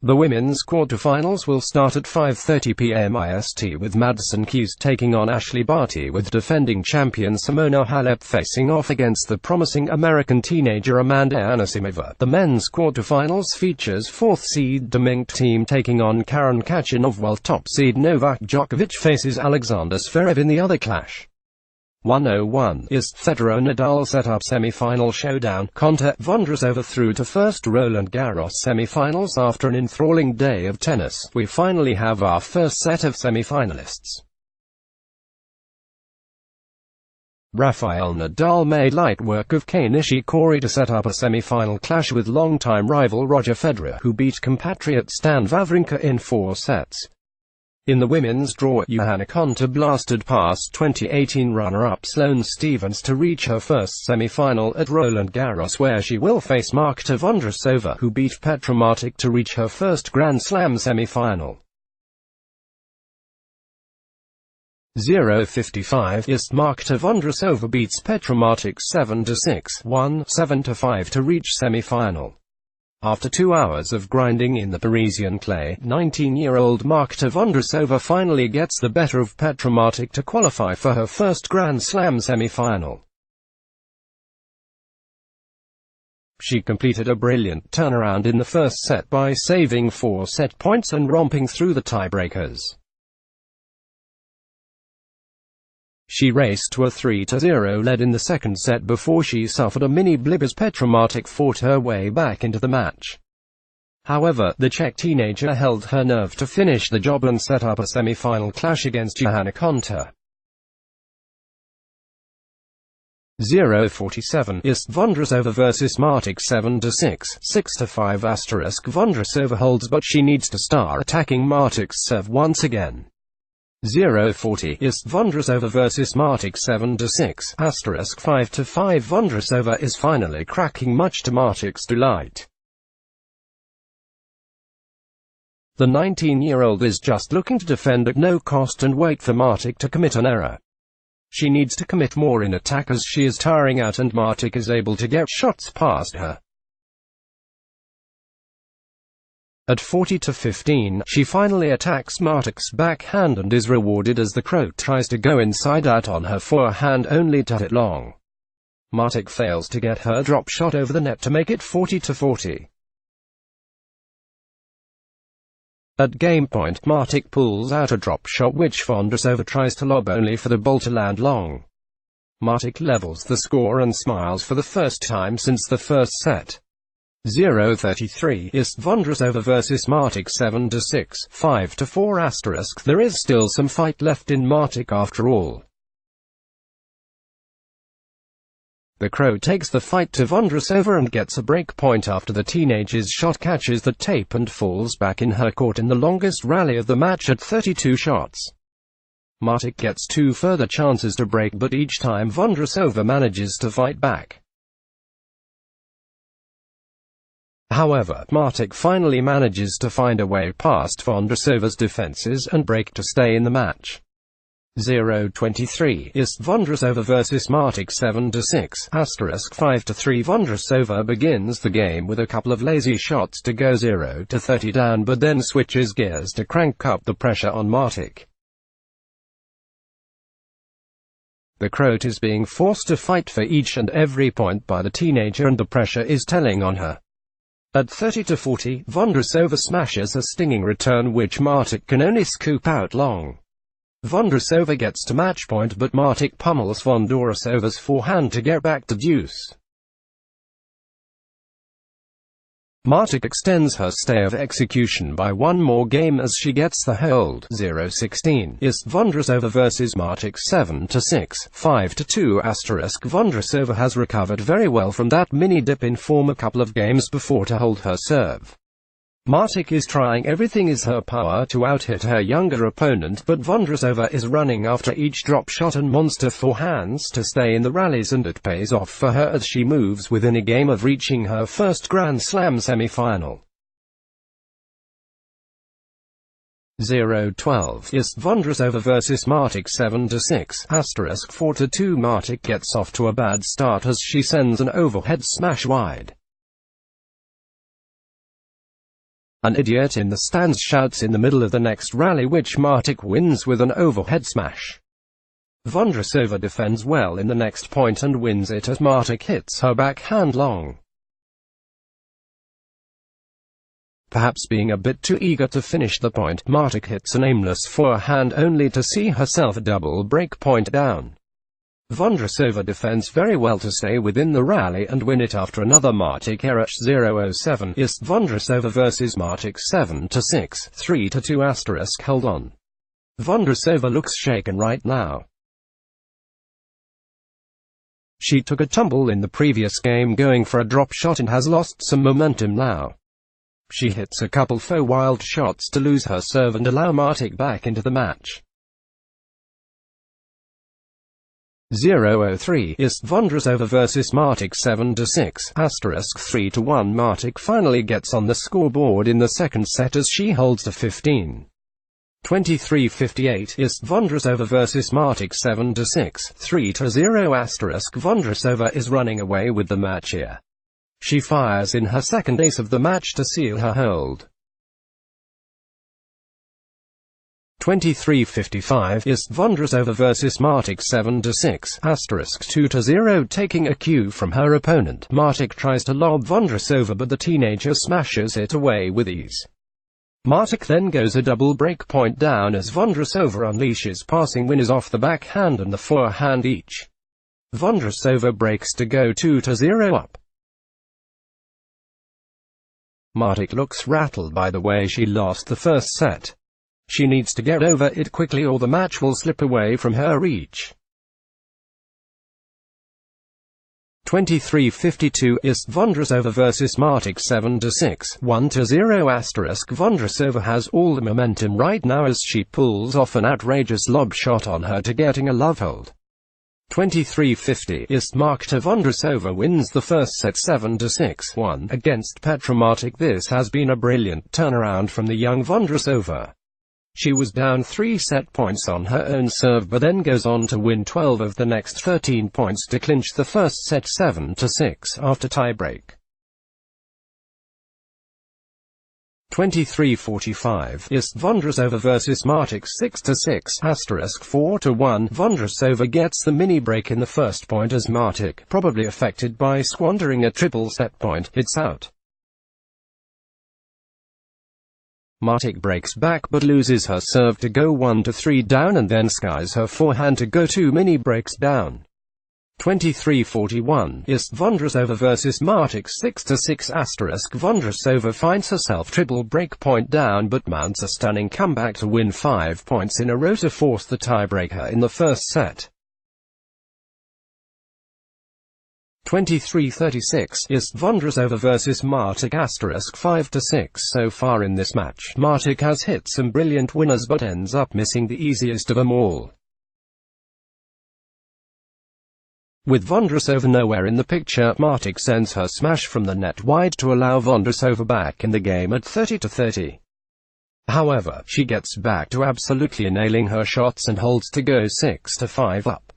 The women's quarterfinals will start at 5:30 p.m. IST with Madison Keys taking on Ashley Barty, with defending champion Simona Halep facing off against the promising American teenager Amanda Anisimova. The men's quarterfinals features 4th seed Dominic Thiem taking on Karen Khachanov, while top seed Novak Djokovic faces Alexander Zverev in the other clash. 101 is Federer Nadal set-up semi-final showdown. Marketa Vondrousova through to first Roland Garros semi-finals. After an enthralling day of tennis, we finally have our first set of semi-finalists. Rafael Nadal made light work of Kei Nishikori to set up a semi-final clash with longtime rival Roger Federer, who beat compatriot Stan Wawrinka in 4 sets. In the women's draw, Johanna Konta blasted past 2018 runner-up Sloane Stephens to reach her first semi-final at Roland Garros, where she will face Marketa Vondrousova, who beat Petra Martic to reach her first Grand Slam semi-final. 0:55 is Marketa Vondrousova beats Petra Martic 7-6, 1-7-5 to reach semi-final. After 2 hours of grinding in the Parisian clay, 19-year-old Marketa Vondrousova finally gets the better of Petra Martic to qualify for her first Grand Slam semi-final. She completed a brilliant turnaround in the first set by saving 4 set points and romping through the tiebreakers. She raced to a 3-0 lead in the second set before she suffered a mini blip as Petra Martic fought her way back into the match. However, the Czech teenager held her nerve to finish the job and set up a semi-final clash against Johanna Konta. 0:47 is Vondrousova vs Martic 7-6, 6-5 *. Vondrousova holds, but she needs to start attacking Martic's serve once again. 0:40 is Vondrousova vs Martic 7-6, * 5-5. Vondrousova is finally cracking, much to Martic's delight. The 19-year-old is just looking to defend at no cost and wait for Martic to commit an error. She needs to commit more in attack as she is tiring out and Martic is able to get shots past her. At 40-15, she finally attacks Martic's backhand and is rewarded as the Croat tries to go inside out on her forehand only to hit it long. Martic fails to get her drop shot over the net to make it 40-40. At game point, Martic pulls out a drop shot which Vondrousova tries to lob only for the ball to land long. Martic levels the score and smiles for the first time since the first set. 0:33 is Vondrousova vs Martic 7-6, 5-4 *. There is still some fight left in Martic after all. The Croat takes the fight to Vondrousova and gets a break point after the teenager's shot catches the tape and falls back in her court in the longest rally of the match at 32 shots. Martic gets 2 further chances to break, but each time Vondrousova manages to fight back. However, Martic finally manages to find a way past Vondrousova's defenses and break to stay in the match. 0:23 is Vondrousova vs Martic 7-6, * 5-3. Vondrousova begins the game with a couple of lazy shots to go 0-30 down, but then switches gears to crank up the pressure on Martic. The Croat is being forced to fight for each and every point by the teenager and the pressure is telling on her. At 30-40, Vondrousova smashes a stinging return which Martic can only scoop out long. Vondrousova gets to match point, but Martic pummels Vondrousova's forehand to get back to deuce. Martic extends her stay of execution by 1 more game as she gets the hold. 0:16 is Vondrousova vs Martic 7-6, 5-2 *. Vondrousova has recovered very well from that mini dip in form a couple of games before to hold her serve. Martic is trying everything in her power to out-hit her younger opponent, but Vondrousova is running after each drop shot and monster forehands to stay in the rallies, and it pays off for her as she moves within a game of reaching her first Grand Slam semi-final. 0:12 is Vondrousova vs Martic 7-6, * 4-2. Martic gets off to a bad start as she sends an overhead smash wide. An idiot in the stands shouts in the middle of the next rally, which Martic wins with an overhead smash. Vondrousova defends well in the next point and wins it as Martic hits her backhand long. Perhaps being a bit too eager to finish the point, Martic hits an aimless forehand only to see herself double break point down. Vondrousova defends very well to stay within the rally and win it after another Martic error. 007 is Vondrousova vs Martic 7-6, 3-2 *. Hold on. Vondrousova looks shaken right now. She took a tumble in the previous game going for a drop shot and has lost some momentum now. She hits a couple faux wild shots to lose her serve and allow Martic back into the match. 003 is Vondrousova vs Martic 7-6, * 3-1. Martic finally gets on the scoreboard in the second set as she holds to 15. 23:58 is Vondrousova vs Martic 7-6, 3-0 *. Vondrousova is running away with the match here. She fires in her second ace of the match to seal her hold. 23:55 is Vondrousova vs Martic 7-6, * 2-0. Taking a cue from her opponent, Martic tries to lob Vondrousova but the teenager smashes it away with ease. Martic then goes a double break point down as Vondrousova unleashes passing winners off the backhand and the forehand each. Vondrousova breaks to go 2-0 up. Martic looks rattled by the way she lost the first set. She needs to get over it quickly or the match will slip away from her reach. 23:52 is Vondrousova vs Martic 7-6, 1-0 *. Vondrousova has all the momentum right now as she pulls off an outrageous lob shot on her to getting a love hold. 23:50 is Marketa Vondrousova wins the first set 7-6, 1 against Petra Martic. This has been a brilliant turnaround from the young Vondrousova. She was down 3 set points on her own serve but then goes on to win 12 of the next 13 points to clinch the first set 7-6 after tiebreak. 23:45 is Vondrousova vs Martic 6-6, * 4-1. Vondrousova gets the mini break in the first point as Martic, probably affected by squandering a triple set point, hits out. Martic breaks back but loses her serve to go 1-3 down and then skies her forehand to go 2 mini breaks down. 23:41 is Vondrousova vs Martic 6-6 *. Vondrousova finds herself triple break point down but mounts a stunning comeback to win 5 points in a row to force the tiebreaker in the first set. 23:36 is Vondrousova vs Martic 5-6. So far in this match, Martic has hit some brilliant winners but ends up missing the easiest of them all. With Vondrousova nowhere in the picture, Martic sends her smash from the net wide to allow Vondrousova back in the game at 30-30. However, she gets back to absolutely nailing her shots and holds to go 6-5 up.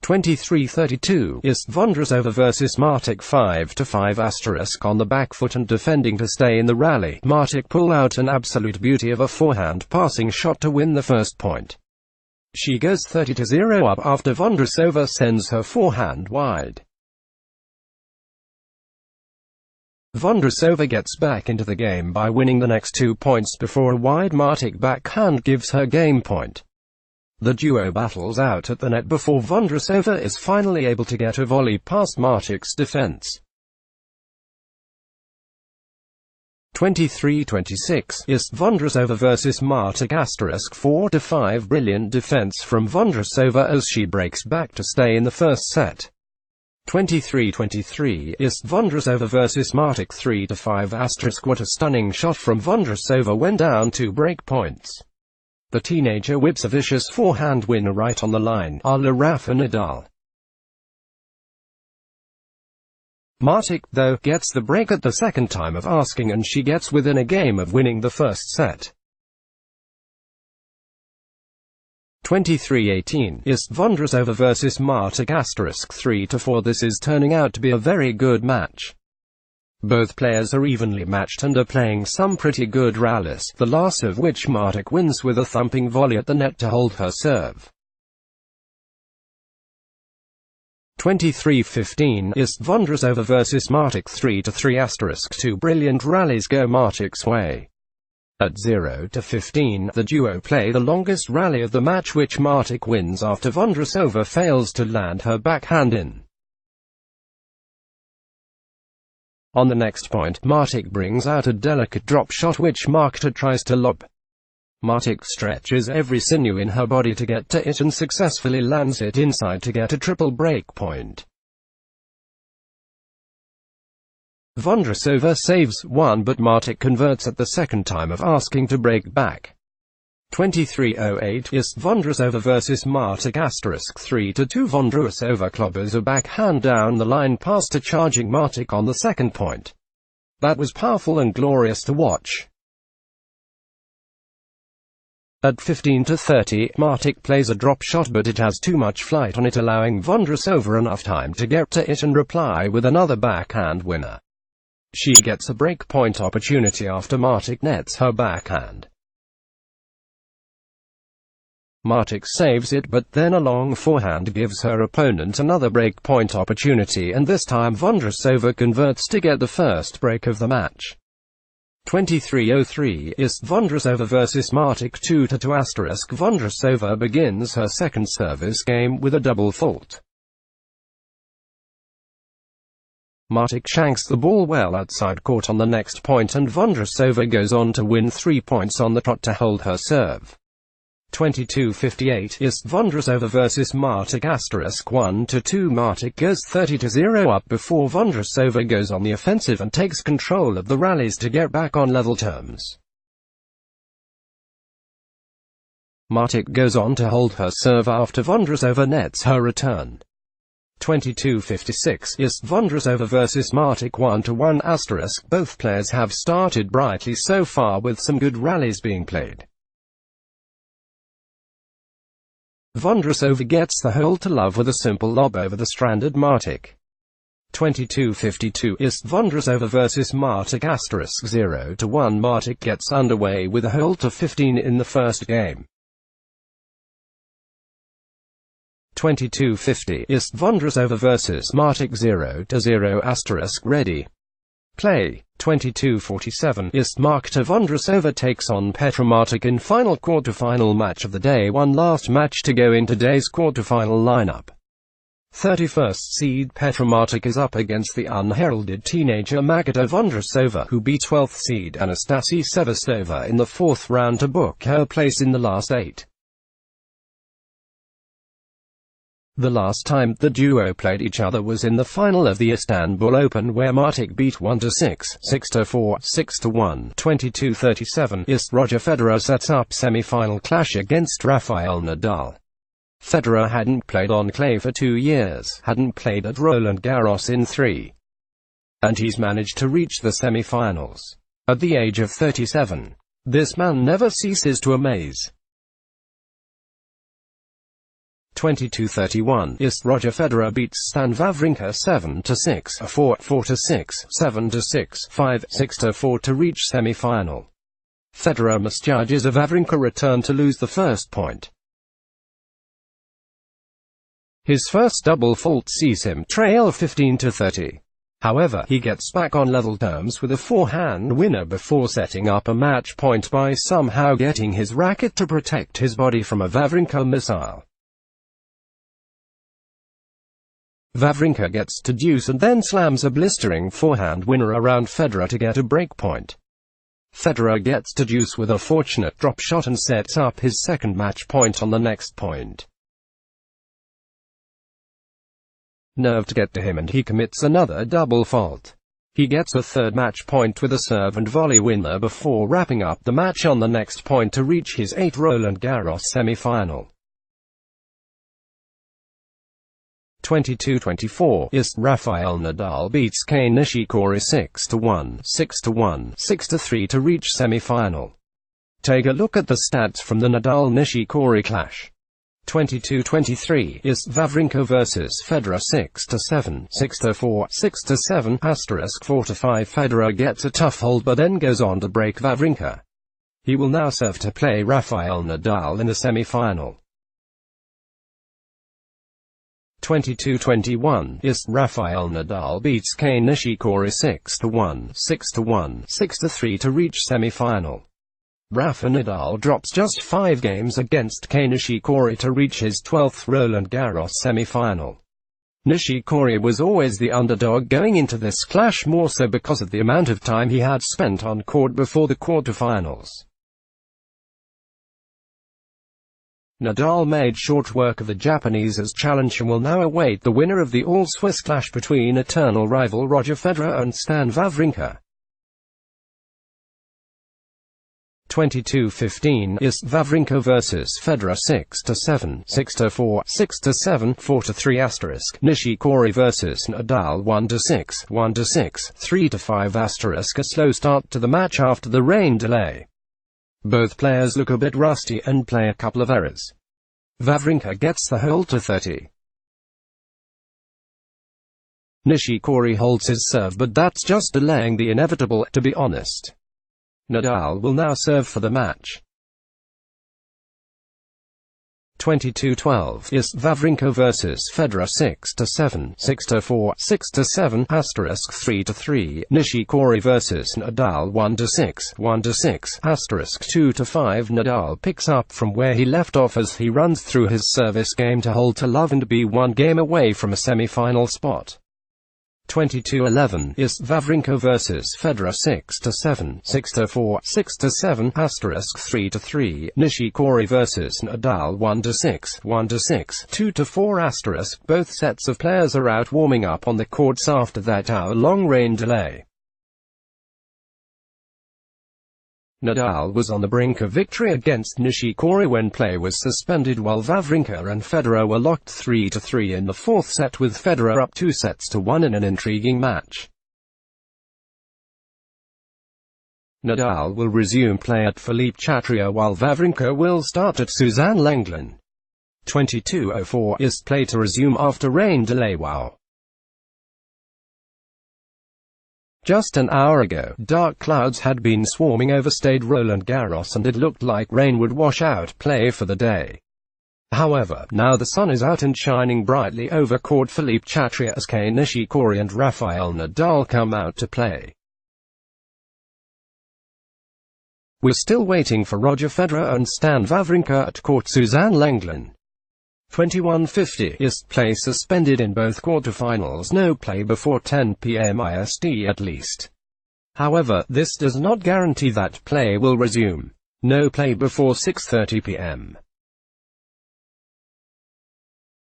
23:32 is Vondrousova vs Martic 5-5 * on the back foot and defending to stay in the rally. Martic pull out an absolute beauty of a forehand passing shot to win the first point. She goes 30-0 up after Vondrousova sends her forehand wide. Vondrousova gets back into the game by winning the next 2 points before a wide Martic backhand gives her game point. The duo battles out at the net before Vondrousova is finally able to get a volley past Martic's defense. 23:26 is Vondrousova vs Martic 4-5. Brilliant defense from Vondrousova as she breaks back to stay in the first set. 23:23 is Vondrousova vs Martic 3-5 *. What a stunning shot from Vondrousova when down 2 break points. The teenager whips a vicious forehand winner right on the line, a la Rafael Nadal. Martic, though, gets the break at the second time of asking and she gets within a game of winning the first set. 23:18 is Vondrousova vs Martic 3-4. This is turning out to be a very good match. Both players are evenly matched and are playing some pretty good rallies, the last of which Martic wins with a thumping volley at the net to hold her serve. 23-15 is Vondrousova vs Martic 3-3 *. Two brilliant rallies go Martic's way. At 0-15, the duo play the longest rally of the match, which Martic wins after Vondrousova fails to land her backhand in. On the next point, Martic brings out a delicate drop shot which Marketa tries to lob. Martic stretches every sinew in her body to get to it and successfully lands it inside to get a triple break point. Vondrousova saves one, but Martic converts at the second time of asking to break back. 23-08 is Vondrousova vs Martic * 3-2. Vondrousova clobbers a backhand down the line pass to charging Martic on the second point. That was powerful and glorious to watch. At 15-30, Martic plays a drop shot, but it has too much flight on it, allowing Vondrousova enough time to get to it and reply with another backhand winner. She gets a breakpoint opportunity after Martic nets her backhand. Martic saves it, but then a long forehand gives her opponent another breakpoint opportunity, and this time Vondrousova converts to get the first break of the match. 23-03 is Vondrousova vs Martic 2-2 *. Vondrousova begins her second service game with a double fault. Martic shanks the ball well outside court on the next point, and Vondrousova goes on to win 3 points on the trot to hold her serve. 22-58 is Vondrousova vs Martic * 1-2. Martic goes 30-0 up before Vondrousova goes on the offensive and takes control of the rallies to get back on level terms. Martic goes on to hold her serve after Vondrousova nets her return. 22-56 is Vondrousova vs Martic 1-1 *. Both players have started brightly so far, with some good rallies being played. Vondrousova gets the hole to love with a simple lob over the stranded Martic. 22-52 is Vondrousova vs Martic * 0-1. Martic gets underway with a hole to 15 in the first game. 22-50 is Vondrousova vs Martic 0-0 * ready. Play. 22-47 is Marketa Vondrousova takes on Petra Martic in final quarterfinal match of the day, one last match to go in today's quarterfinal lineup. 31st seed Petra Martic is up against the unheralded teenager Marketa Vondrousova, who beat 12th seed Anastasia Sevastova in the fourth round to book her place in the last 8. The last time the duo played each other was in the final of the Istanbul Open, where Martic beat 1-6, 6-4, 6-1. 22-37 is Roger Federer sets up semi-final clash against Rafael Nadal. Federer hadn't played on clay for 2 years, hadn't played at Roland Garros in 3. And he's managed to reach the semi-finals. At the age of 37. This man never ceases to amaze. 22-31 is Roger Federer beats Stan Wawrinka 7-6, 4, 4-6, 7-6, 5, 6-4 to reach semi-final. Federer misjudges a Wawrinka return to lose the first point. His first double fault sees him trail 15-30. However, he gets back on level terms with a forehand winner before setting up a match point by somehow getting his racket to protect his body from a Wawrinka missile. Wawrinka gets to deuce and then slams a blistering forehand winner around Federer to get a break point. Federer gets to deuce with a fortunate drop shot and sets up his second match point on the next point. Nerve to get to him, and he commits another double fault. He gets a third match point with a serve and volley winner before wrapping up the match on the next point to reach his 8th Roland Garros semi-final. 22-24 is Rafael Nadal beats Kei Nishikori 6-1, 6-1, 6-3 to reach semi-final. Take a look at the stats from the Nadal-Nishikori clash. 22-23 is Wawrinka vs Federer 6-7, 6-4, 6-7, *, 4-5. Federer gets a tough hold but then goes on to break Wawrinka. He will now serve to play Rafael Nadal in the semi-final. 22-21 is Rafael Nadal beats Kei Nishikori 6-1, 6-1, 6-3 to reach semi-final. Rafa Nadal drops just 5 games against Kei Nishikori to reach his 12th Roland Garros semi-final. Nishikori was always the underdog going into this clash, more so because of the amount of time he had spent on court before the quarterfinals. Nadal made short work of the Japanese as challenger will now await the winner of the all-Swiss clash between eternal rival Roger Federer and Stan Wawrinka. 22-15 is Wawrinka vs Federer 6-7, 6-4, 6-7, 4-3 *, Nishikori vs Nadal 1-6, 1-6, 3-5 *, a slow start to the match after the rain delay. Both players look a bit rusty and play a couple of errors. Wawrinka gets the hold to 30. Nishikori holds his serve but that's just delaying the inevitable, to be honest. Nadal will now serve for the match. 22-12 is Wawrinka vs Federer 6-7, 6-4, 6-7 *, 3-3, Nishikori vs Nadal 1-6, 1-6 *, 2-5. Nadal picks up from where he left off as he runs through his service game to hold to love and be one game away from a semi-final spot. 22-11 is Wawrinka vs Federer 6-7, 6-4, 6-7 *, 3-3, Nishikori vs Nadal 1-6, 1-6, 2-4 *. Both sets of players are out warming up on the courts after that hour-long rain delay. Nadal was on the brink of victory against Nishikori when play was suspended while Wawrinka and Federer were locked 3-3 in the fourth set, with Federer up 2-1 in an intriguing match. Nadal will resume play at Philippe Chatrier while Wawrinka will start at Suzanne Lenglen. 22-04 is play to resume after rain delay. Wow. Just an hour ago, dark clouds had been swarming over Stade Roland Garros and it looked like rain would wash out play for the day. However, now the sun is out and shining brightly over court Philippe Chatrier as Kei Nishikori and Rafael Nadal come out to play. We're still waiting for Roger Federer and Stan Wawrinka at court Suzanne Lenglen. 21-50 is play suspended in both quarterfinals, no play before 10 p.m. IST at least. However, this does not guarantee that play will resume. No play before 6:30 p.m.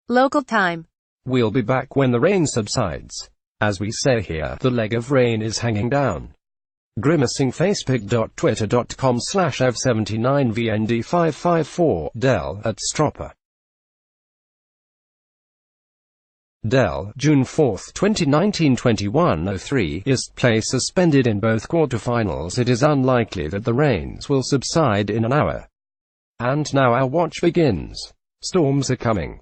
Local time. We'll be back when the rain subsides. As we say here, the leg of rain is hanging down. Grimacing Facebook.twitter.com/F79VND554 Del at Stropper. Del, June 4, 2019 21:03 is play suspended in both quarterfinals. It is unlikely that the rains will subside in an hour. And now our watch begins. Storms are coming.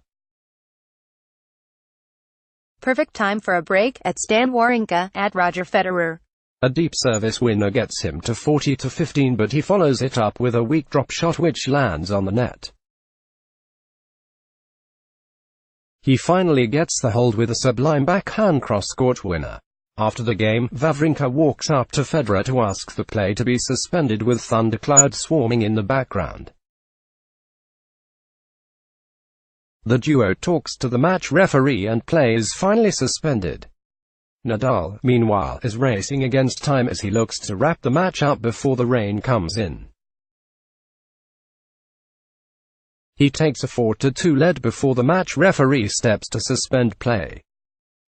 Perfect time for a break at Stan Wawrinka at Roger Federer. A deep service winner gets him to 40-15 but he follows it up with a weak drop shot which lands on the net. He finally gets the hold with a sublime backhand cross-court winner. After the game, Wawrinka walks up to Federer to ask the play to be suspended with thunderclouds swarming in the background. The duo talks to the match referee and play is finally suspended. Nadal, meanwhile, is racing against time as he looks to wrap the match up before the rain comes in. He takes a 4-2 lead before the match referee steps to suspend play.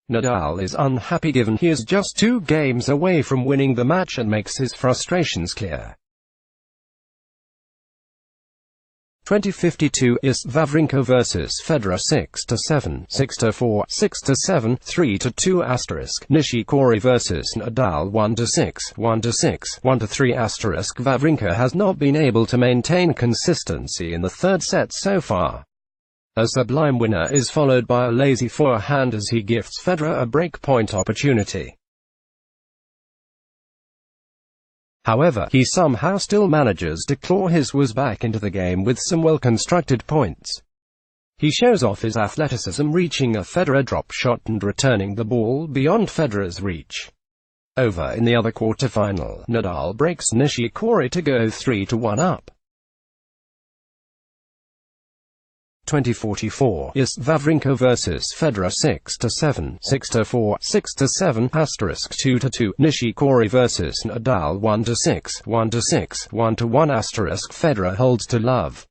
Nadal is unhappy given he is just 2 games away from winning the match and makes his frustrations clear. 20:52 is Wawrinka vs Federer 6-7, 6-4, 6-7, 3-2 *, Nishikori vs Nadal 1-6, 1-6, 1-3 *. Wawrinka has not been able to maintain consistency in the third set so far. A sublime winner is followed by a lazy forehand as he gifts Federer a breakpoint opportunity. However, he somehow still manages to claw his way back into the game with some well-constructed points. He shows off his athleticism, reaching a Federer drop shot and returning the ball beyond Federer's reach. Over in the other quarterfinal, Nadal breaks Nishikori to go 3-1 up. 2044 is Wawrinka vs Federer 6-7, 6-4, 6-7, *2-2, Nishikori vs Nadal 1-6, 1-6, 1-1 *, Federer holds to love.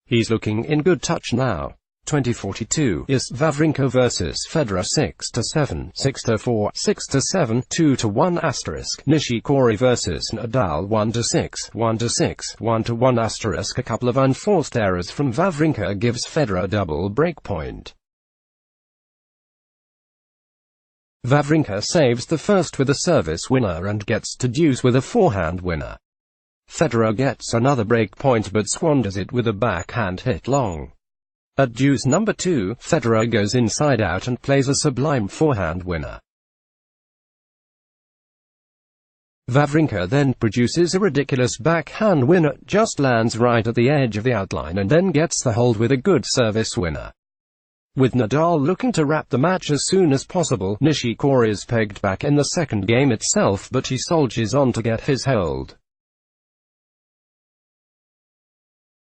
He's looking in good touch now. 2042 is Wawrinka vs Federer 6-7, 6-4, 6-7, 2-1 *, Nishikori vs Nadal 1-6, 1-6, 1-1 *. A couple of unforced errors from Wawrinka gives Federer a double breakpoint. Wawrinka saves the first with a service winner and gets to deuce with a forehand winner. Federer gets another breakpoint but squanders it with a backhand hit long. At deuce number 2, Federer goes inside out and plays a sublime forehand winner. Wawrinka then produces a ridiculous backhand winner, just lands right at the edge of the outline and then gets the hold with a good service winner. With Nadal looking to wrap the match as soon as possible, Nishikori is pegged back in the second game itself, but he soldiers on to get his hold.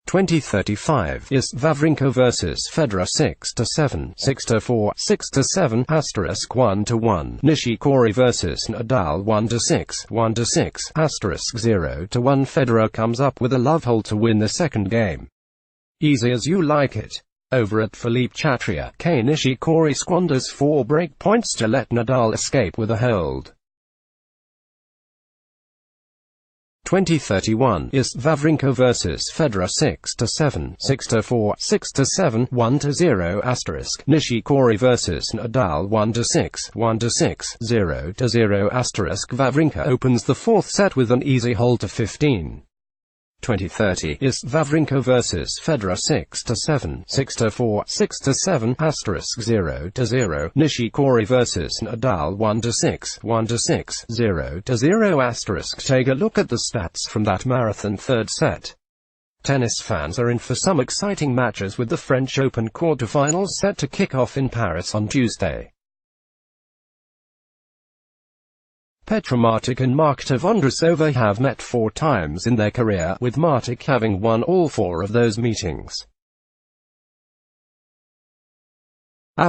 2035 is Wawrinka vs Federer 6-7, 6-4, 6-7 * 1-1, Nishikori vs Nadal 1-6, 1-6 * 0-1. Federer comes up with a love hold to win the second game. Easy as you like it. Over at Philippe Chatrier, Nishikori squanders 4 breakpoints to let Nadal escape with a hold. 2031 is Wawrinka vs Federer 6-7, 6-4, 6-7, 1-0 *, Nishikori vs Nadal 1-6, 1-6, 0-0 *. Wawrinka opens the fourth set with an easy hold to 15. 2030 is Wawrinka vs Federer 6-7, 6-4, 6-7 * 0-0, Nishikori vs Nadal 1-6, 1-6, 0-0 *. Take a look at the stats from that marathon third set. Tennis fans are in for some exciting matches with the French Open quarterfinals set to kick off in Paris on Tuesday. Petra Martic and Marketa Vondrousova have met 4 times in their career, with Martic having won all 4 of those meetings.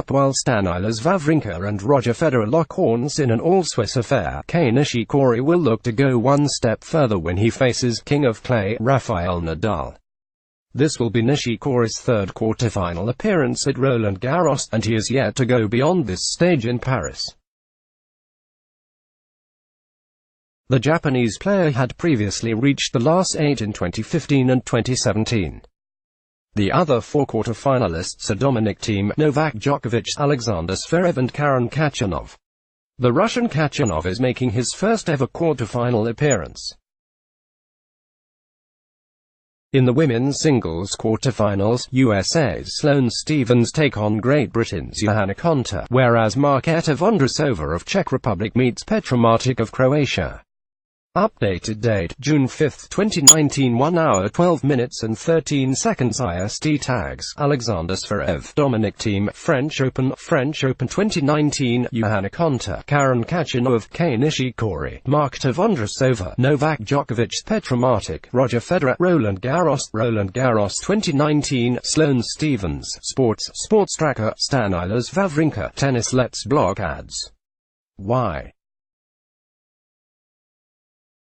While Stanislav Wawrinka and Roger Federer lock horns in an all-Swiss affair, Nishikori will look to go one step further when he faces King of Clay, Rafael Nadal. This will be Nishikori's third quarterfinal appearance at Roland Garros, and he is yet to go beyond this stage in Paris. The Japanese player had previously reached the last 8 in 2015 and 2017. The other 4 quarter-finalists are Dominic Thiem, Novak Djokovic, Alexander Zverev and Karen Khachanov. The Russian Khachanov is making his first ever quarter-final appearance. In the women's singles quarter-finals, USA's Sloane Stephens take on Great Britain's Johanna Konta, whereas Marketa Vondrousova of Czech Republic meets Petra Martic of Croatia. Updated date, June 5, 2019, 1 hour 12 minutes and 13 seconds IST. Tags, Alexander Zverev, Dominic Thiem, French Open 2019, Johanna Konta, Karen Khachanov, Nishikori, Marketa Vondrousova, Novak Djokovic, Petra Martic, Roger Federer, Roland Garros 2019, Sloane Stephens, Sports Tracker, Stanislav Wawrinka, Tennis. Let's Blog ads. Why?